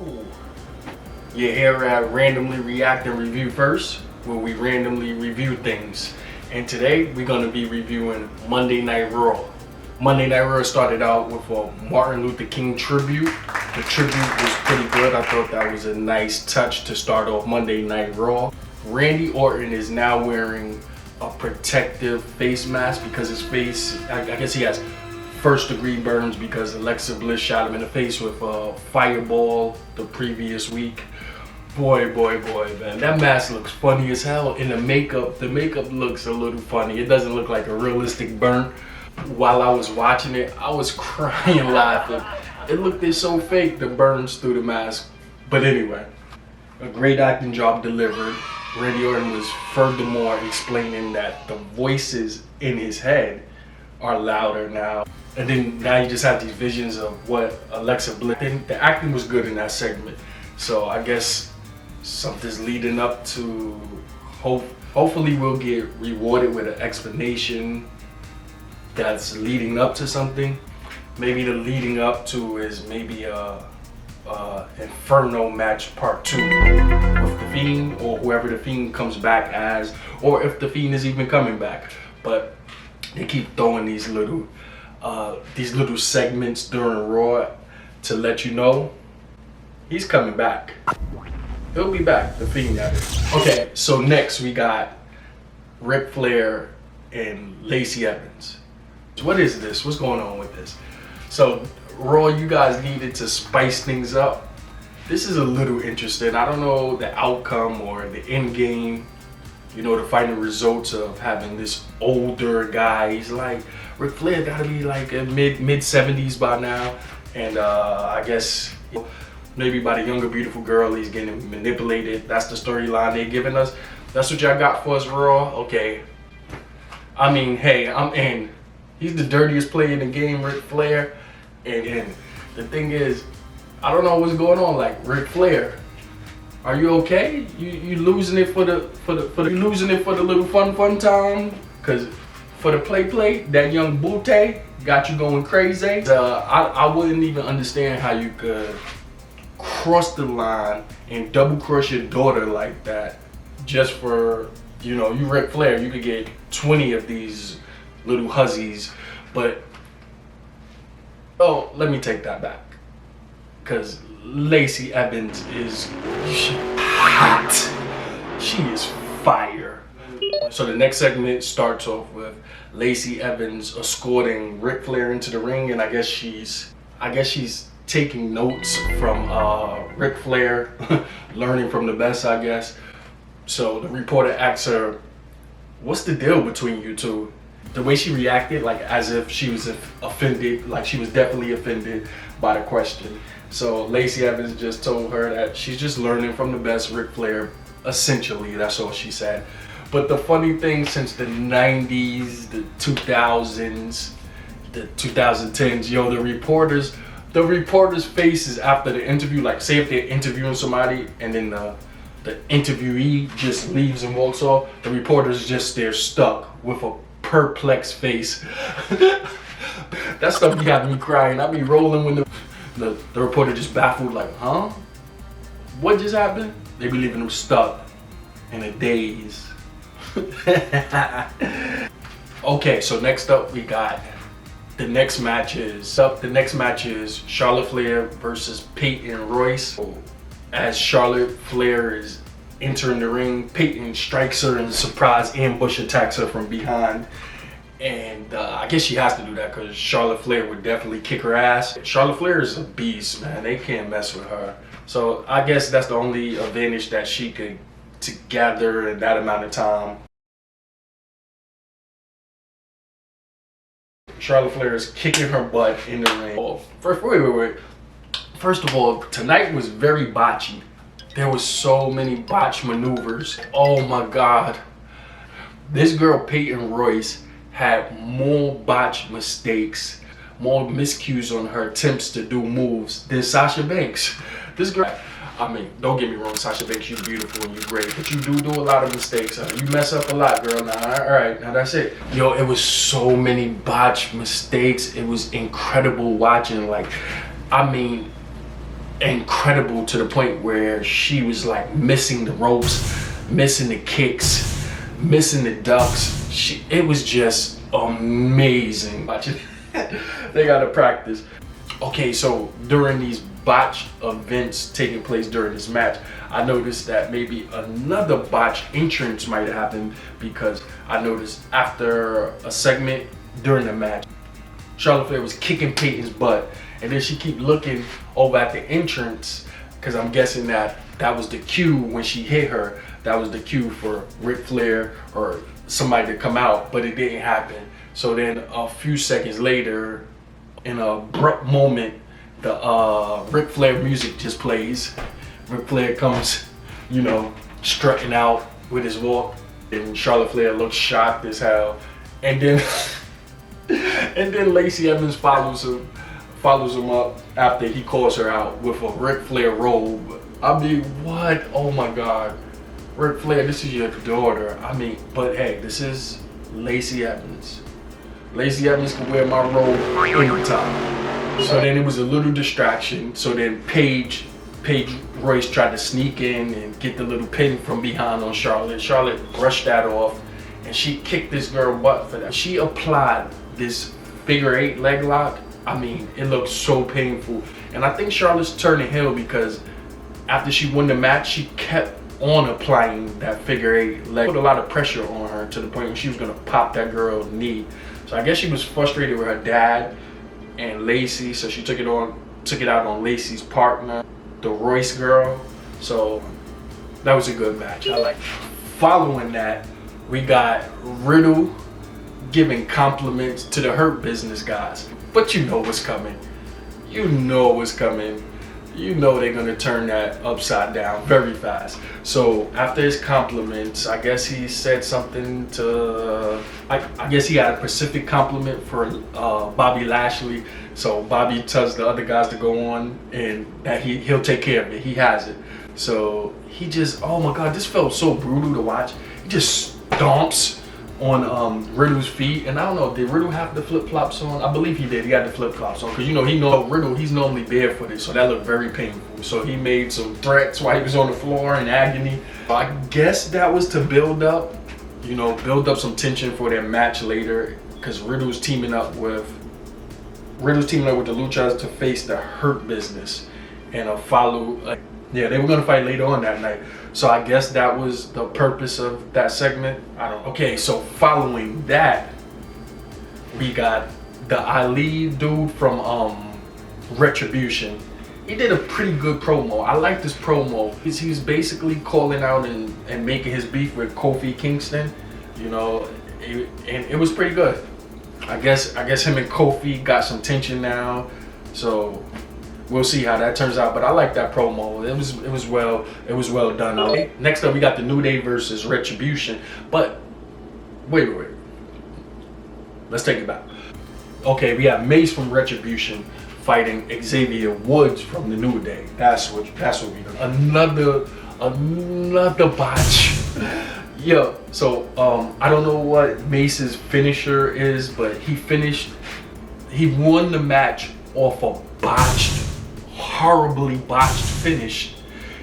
Yo! You're here at Randomly React and Review First, where we randomly review things. And today we're going to be reviewing Monday Night Raw. Monday Night Raw started out with a Martin Luther King tribute. The tribute was pretty good. I thought that was a nice touch to start off Monday Night Raw. Randy Orton is now wearing a protective face mask because his face, I guess he has first degree burns because Alexa Bliss shot him in the face with a fireball the previous week. Boy, man, that mask looks funny as hell. And the makeup looks a little funny. It doesn't look like a realistic burn. While I was watching it, I was crying laughing. It looked so fake, the burns through the mask. But anyway, a great acting job delivered. Randy Orton was furthermore explaining that the voices in his head are louder now. And then now you just have these visions of what Alexa Bliss. The acting was good in that segment. So I guess something's leading up to, hopefully we'll get rewarded with an explanation that's leading up to something. Maybe the leading up to is maybe a Inferno match part 2 with the Fiend, or whoever the Fiend comes back as, or if the Fiend is even coming back. But they keep throwing these little segments during Raw to let you know he's coming back. He'll be back, the Fiend that is. Okay, so next we got Ric Flair and Lacey Evans. What is this? What's going on with this? So Raw, you guys needed to spice things up. This is a little interesting. I don't know the outcome or the end game, you know, the final results of having this older guy. He's like, Ric Flair gotta be like a mid 70s by now. And I guess maybe by the younger beautiful girl, he's getting manipulated. That's the storyline they're giving us. That's what y'all got for us, Raw? Okay. I mean, hey, I'm in. He's the dirtiest player in the game, Ric Flair. And the thing is, I don't know what's going on. Like, Ric Flair, are you okay? You losing it for the little fun time? Cause for the play, that young Butte got you going crazy. I wouldn't even understand how you could cross the line and double cross your daughter like that just for, you know, you Ric Flair. You could get 20 of these little hussies, but oh, let me take that back, because Lacey Evans is hot. She is fire. So the next segment starts off with Lacey Evans escorting Ric Flair into the ring, and I guess she's taking notes from Ric Flair, learning from the best, I guess. So the reporter asks her, "What's the deal between you two?" The way she reacted, like as if she was offended, like she was definitely offended by the question. So Lacey Evans just told her that she's just learning from the best, Ric Flair. Essentially, that's all she said. But the funny thing, since the 90s, the 2000s, the 2010s, yo, the reporters' faces after the interview, like say if they're interviewing somebody and then the interviewee just leaves and walks off, the reporters just they're stuck with a perplexed face. That stuff be having me crying. I be rolling when the reporter just baffled, like, huh? What just happened? They be leaving them stuck in a daze. Okay, so next up we got the next match is Charlotte Flair versus Peyton Royce. As Charlotte Flair is entering the ring, Peyton strikes her and a surprise ambush attacks her from behind. And I guess she has to do that because Charlotte Flair would definitely kick her ass. Charlotte Flair is a beast, man. They can't mess with her. So I guess that's the only advantage that she could gather in that amount of time. Charlotte Flair is kicking her butt in the ring. Oh, wait. First of all, tonight was very botchy. There was so many botch maneuvers. Oh my God. This girl, Peyton Royce, had more botch mistakes, more miscues on her attempts to do moves than Sasha Banks. This girl, I mean, don't get me wrong, Sasha Banks, you're beautiful and you're great, but you do a lot of mistakes. You mess up a lot, girl. Now, all right, now that's it. Yo, it was so many botch mistakes. It was incredible watching. Like, I mean, incredible to the point where she was like missing the ropes, missing the kicks, missing the ducks. It was just amazing. They gotta practice. Okay, so during these botch events taking place during this match, I noticed that maybe another botch entrance might have happened, because I noticed after a segment during the match, Charlotte Flair was kicking Peyton's butt, and then she keep looking over at the entrance, because I'm guessing that was the cue when she hit her. That was the cue for Ric Flair or somebody to come out, but it didn't happen. So then a few seconds later, in an abrupt moment, the Ric Flair music just plays. Ric Flair comes, you know, strutting out with his walk, and Charlotte Flair looks shocked as hell. And then and then Lacey Evans follows him up after he calls her out with a Ric Flair robe. I mean, what? Oh my God. Ric Flair, this is your daughter. I mean, but hey, this is Lacey Evans. Lacey Evans can wear my robe anytime. So then it was a little distraction. So then Paige Royce tried to sneak in and get the little pin from behind on Charlotte. Charlotte brushed that off, and she kicked this girl butt for that. She applied this figure 8 leg lock. I mean, it looked so painful. And I think Charlotte's turning heel because after she won the match, she kept on applying that figure 8 leg. Put a lot of pressure on her to the point where she was gonna pop that girl's knee. So I guess she was frustrated with her dad and Lacey, so she took it out on Lacey's partner, the Royce girl. So that was a good match. I like it. Following that, we got Riddle giving compliments to the Hurt Business guys. But you know what's coming. You know what's coming. You know they're gonna turn that upside down very fast. So after his compliments, I guess he said something to, I guess he had a specific compliment for Bobby Lashley. So Bobby tells the other guys to go on and that he'll take care of it. He has it. So he just, oh my God, this felt so brutal to watch. He just stomps on Riddle's feet, and I don't know, did Riddle have the flip-flops on? I believe he did. He had the flip-flops on, because you know Riddle, he's normally barefooted, so that looked very painful. So he made some threats while he was on the floor in agony. I guess that was to build up some tension for their match later, because Riddle's teaming up with the Luchas to face the Hurt Business and they were gonna fight later on that night. So I guess that was the purpose of that segment. I don't know. Okay, so following that, we got the Ali dude from Retribution. He did a pretty good promo. I like this promo. He's basically calling out and making his beef with Kofi Kingston. You know, and it was pretty good. I guess him and Kofi got some tension now. So we'll see how that turns out, but I like that promo. It was well done. Okay. Next up, we got the New Day versus Retribution. But wait. Let's take it back. Okay, we have Mace from Retribution fighting Xavier Woods from the New Day. That's what we do. Another botch. Yeah. So I don't know what Mace's finisher is, but he won the match off a horribly botched finish.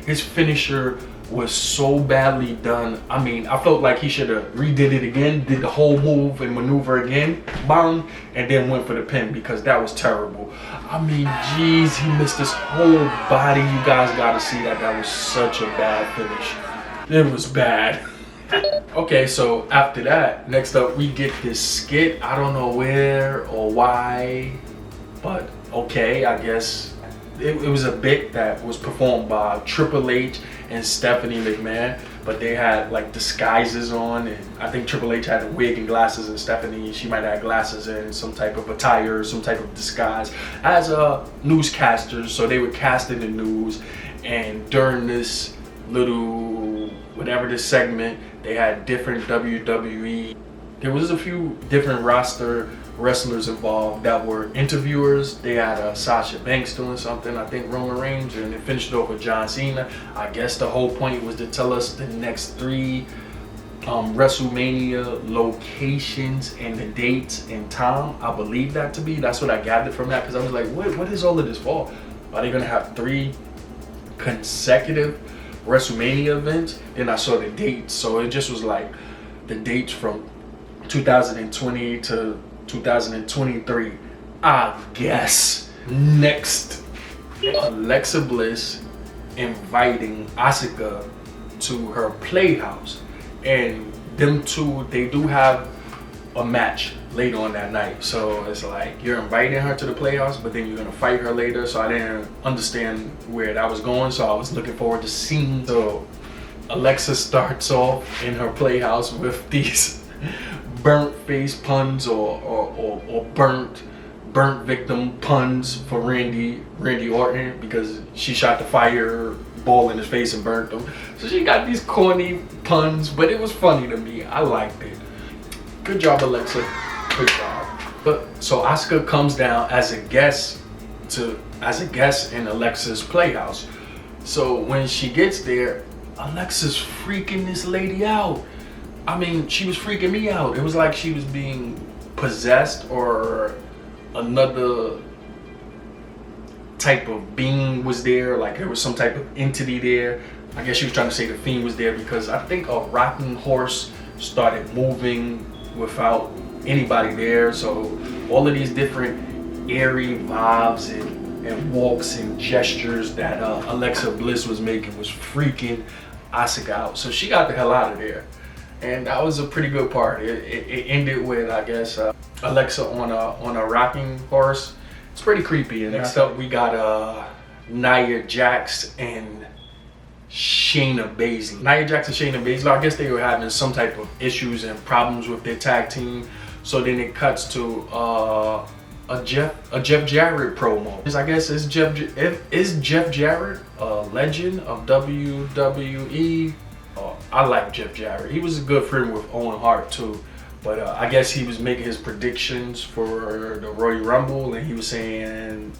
His finisher was so badly done. I mean, I felt like he should have redid it again, did the whole move and maneuver again, bang, and then went for the pin, because that was terrible. I mean, geez, he missed his whole body. You guys gotta see that. That was such a bad finish. It was bad. Okay, so after that, next up we get this skit. I don't know where or why, but okay, I guess it was a bit that was performed by Triple H and Stephanie McMahon, but they had like disguises on, and I think Triple H had a wig and glasses, and Stephanie, she might have glasses and some type of attire, some type of disguise as newscasters. So they were casting the news, and during this little this segment, they had different WWE. There was a few different roster wrestlers involved that were interviewers. They had Sasha Banks doing something, I think Roman Reigns, and they finished off with John Cena. I guess the whole point was to tell us the next 3 WrestleMania locations and the dates and time. I believe that to be. That's what I gathered from that, because I was like, what is all of this for? Are they gonna have 3 consecutive WrestleMania events. Then I saw the dates, so it just was like the dates from 2020 to 2023. I guess. Next, Alexa Bliss inviting Asuka to her playhouse, and them two, they do have a match later on that night. So it's like you're inviting her to the playhouse, but then you're gonna fight her later. So I didn't understand where that was going, so I was looking forward to seeing. So Alexa starts off in her playhouse with these burnt face puns or burnt victim puns for Randy Orton, because she shot the fireball in his face and burnt him. So she got these corny puns, but it was funny to me. I liked it. Good job, Alexa. Good job. But so Asuka comes down as a guest in Alexa's playhouse. So when she gets there, Alexa's freaking this lady out. I mean, she was freaking me out. It was like she was being possessed, or another type of being was there. Like there was some type of entity there. I guess she was trying to say the Fiend was there, because I think a rocking horse started moving without anybody there. So all of these different airy vibes and walks and gestures that Alexa Bliss was making was freaking Asuka out. So she got the hell out of there, and that was a pretty good part. It ended with, I guess, Alexa on a rocking horse. It's pretty creepy. And next up, we got Nia Jax and Shayna Baszler. Nia Jax and Shayna Baszler, I guess they were having some type of issues and problems with their tag team. So then it cuts to a Jeff Jarrett promo. I guess is Jeff Jarrett a legend of WWE? I like Jeff Jarrett. He was a good friend with Owen Hart too. But I guess he was making his predictions for the Royal Rumble, and he was saying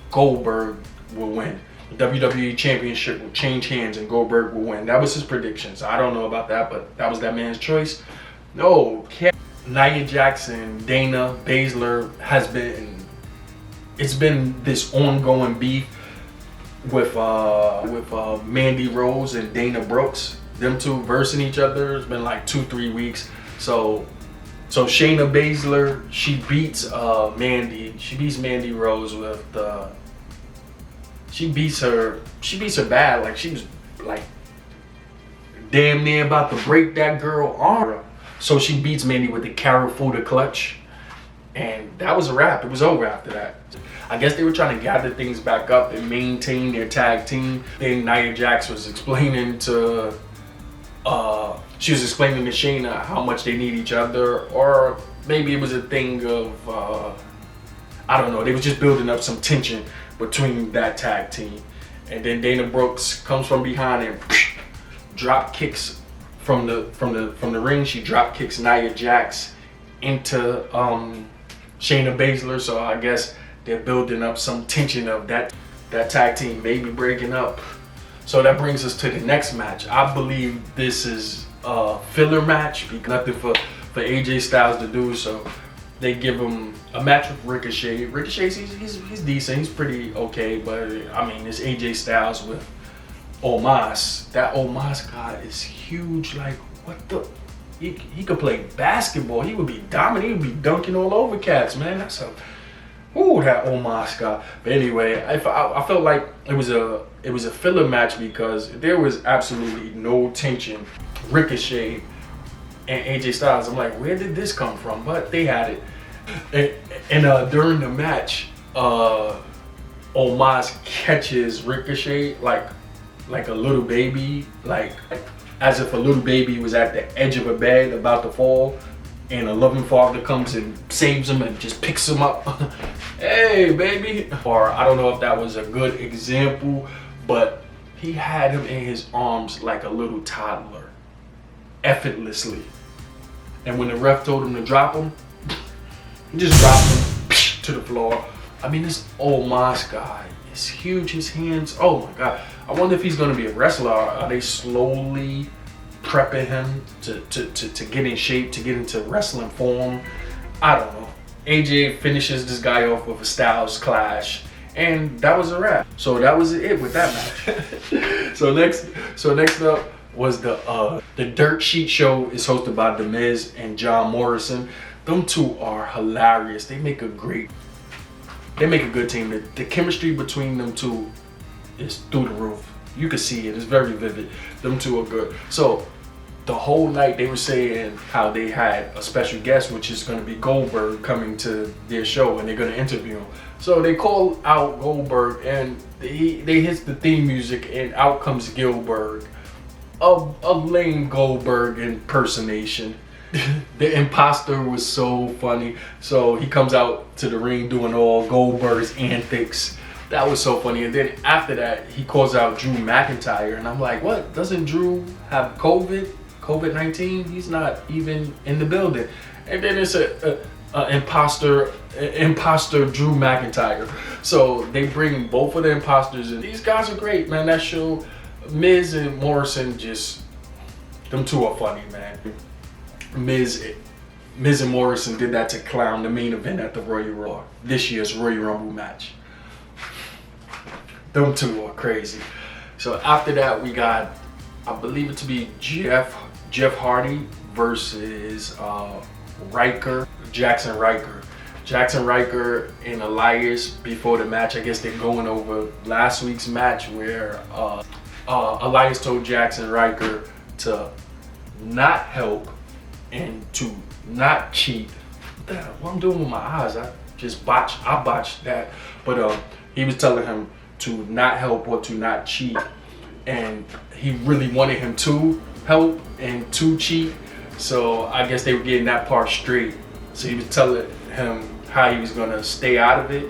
Goldberg will win. The WWE Championship will change hands and Goldberg will win. That was his predictions. I don't know about that, but that was that man's choice. No, Nia Jax and Dana Baszler it's been this ongoing beef with Mandy Rose and Dana Brooks. Them two versing each other. It's been like 2-3 weeks. So Shayna Baszler, she beats Mandy Rose with she beats her bad. Like she was like damn near about to break that girl arm. So she beats Mandy with the Karafuda clutch, and that was a wrap. It was over after that. I guess they were trying to gather things back up and maintain their tag team. Then Nia Jax was explaining to Shayna how much they need each other, or maybe it was a thing of I don't know. They was just building up some tension between that tag team, and then Dana Brooks comes from behind and drop kicks from the ring. She drop kicks Nia Jax into Shayna Baszler. So I guess they're building up some tension of that tag team maybe breaking up. So that brings us to the next match. I believe this is a filler match, because nothing for AJ Styles to do. So they give him a match with Ricochet. Ricochet, he's decent. He's pretty okay. But I mean, it's AJ Styles with Omos. That Omos guy is huge. Like, what the? He could play basketball. He would be dominant. He would be dunking all over cats, man. That's a that Omos guy. But anyway, I felt like it was a filler match, because there was absolutely no tension. Ricochet and AJ Styles, I'm like, where did this come from? But they had it. And during the match, Omos catches Ricochet like a little baby, like as if a little baby was at the edge of a bed about to fall, and a loving father comes and saves him and just picks him up. Hey, baby. Or I don't know if that was a good example, but he had him in his arms like a little toddler, effortlessly. And when the ref told him to drop him, he just dropped him to the floor. I mean, this Omos guy is huge. His hands, oh my God. I wonder if he's going to be a wrestler. Are they slowly prepping him to get in shape, to get into wrestling form? I don't know. AJ finishes this guy off with a Styles clash, And that was a wrap. So that was it with that match. so next up was the Dirt Sheet Show. Is hosted by The Miz and John Morrison. Them two are hilarious. They make a good team. The chemistry between them two is through the roof. You can see it. It's very vivid. Them two are good. So the whole night they were saying how they had a special guest, which is going to be Goldberg, coming to their show, and they're going to interview him. So they call out Goldberg, and they hit the theme music, and out comes Gillberg. A lame Goldberg impersonation. The imposter was so funny. So he comes out to the ring doing all Goldberg's antics. That was so funny. And then after that, he calls out Drew McIntyre, and I'm like, what? Doesn't Drew have COVID-19? He's not even in the building. And then it's a imposter Drew McIntyre. So they bring both of the imposters, and these guys are great, man. That show, Miz and Morrison, just them two are funny, man. Miz and Morrison did that to clown the main event at the Royal Rumble, this year's Royal Rumble match. Them two are crazy. So after that, we got, I believe it to be Jeff Hardy versus Jackson Ryker. Jackson Ryker and Elias before the match. I guess they're going over last week's match where Elias told Jackson Ryker to not help and to not cheat. What I'm doing with my eyes, I botched that. But he was telling him to not help or to not cheat, and he really wanted him to help and to cheat. So I guess they were getting that part straight. So he was telling him how he was gonna stay out of it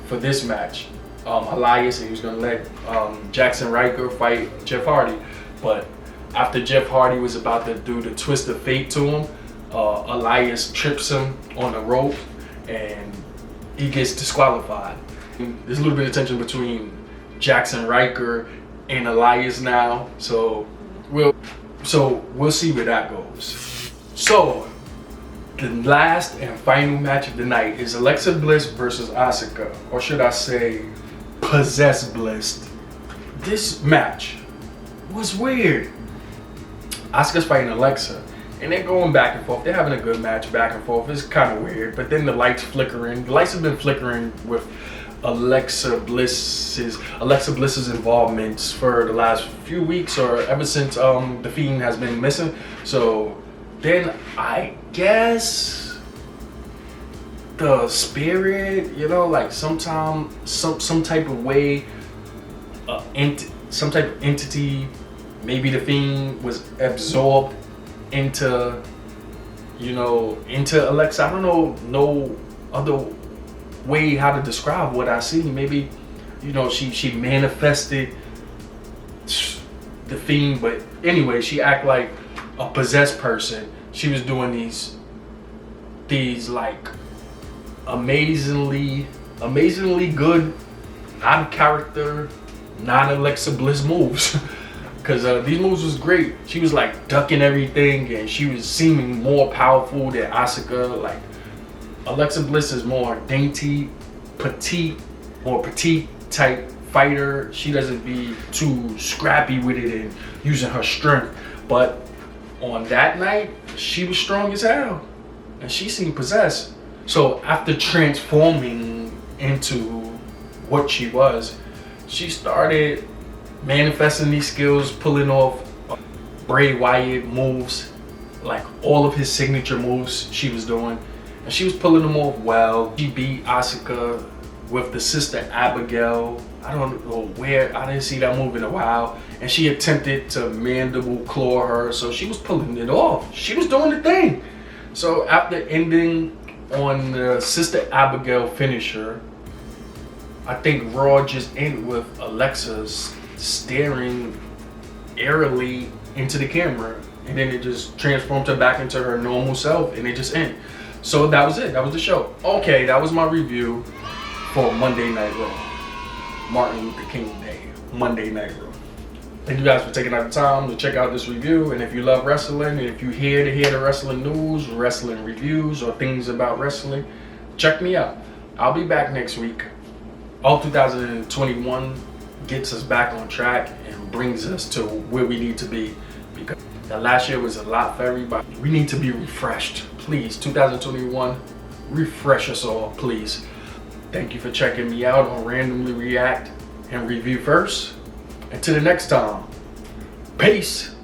for this match. Elias, and he was gonna let Jackson Ryker fight Jeff Hardy. But after Jeff Hardy was about to do the twist of fate to him, Elias trips him on the rope and he gets disqualified. There's a little bit of tension between Jackson Ryker and Elias now, so we'll see where that goes. So the last and final match of the night is Alexa Bliss versus Asuka, or should I say Possessed Bliss. This match was weird. Asuka's fighting Alexa, and they're going back and forth. They're having a good match back and forth. It's kind of weird, but then the lights flickering. The lights have been flickering with Alexa Bliss's involvements for the last few weeks, or ever since The Fiend has been missing. So then I guess the spirit, like some type of way, some type of entity, maybe The Fiend was absorbed into Alexa. I don't know no other way how to describe what I see. Maybe she manifested The Fiend, but anyway, she act like a possessed person. She was doing these like amazingly good, out of character, non-Alexa Bliss moves. Because these moves was great. She was like ducking everything, and she was seeming more powerful than Asuka. Like Alexa Bliss is more dainty, petite type fighter. She doesn't be too scrappy with it and using her strength. But on that night, she was strong as hell, and she seemed possessed. So after transforming into what she was, she started manifesting these skills, pulling off Bray Wyatt moves, like all of his signature moves she was doing, and she was pulling them off well. She beat Asuka with the Sister Abigail. I don't know where, I didn't see that move in a while, and she attempted to mandible claw her, so she was pulling it off. She was doing the thing. So after ending on the Sister Abigail finisher, I think Raw just ended with Alexa's staring eerily into the camera, and then it just transformed her back into her normal self, and it just ended. So that was it. That was the show. Okay, that was my review for Monday Night Raw. Martin Luther King Day, Monday Night Raw. Thank you guys for taking out the time to check out this review. And if you love wrestling, and if you're here to hear the wrestling news, wrestling reviews, or things about wrestling, check me out. I'll be back next week. all 2021 gets us back on track and brings us to where we need to be, because the last year was a lot for everybody. We need to be refreshed. Please, 2021, refresh us all, please. Thank you for checking me out on Randomly React and Review First. Until the next time, peace.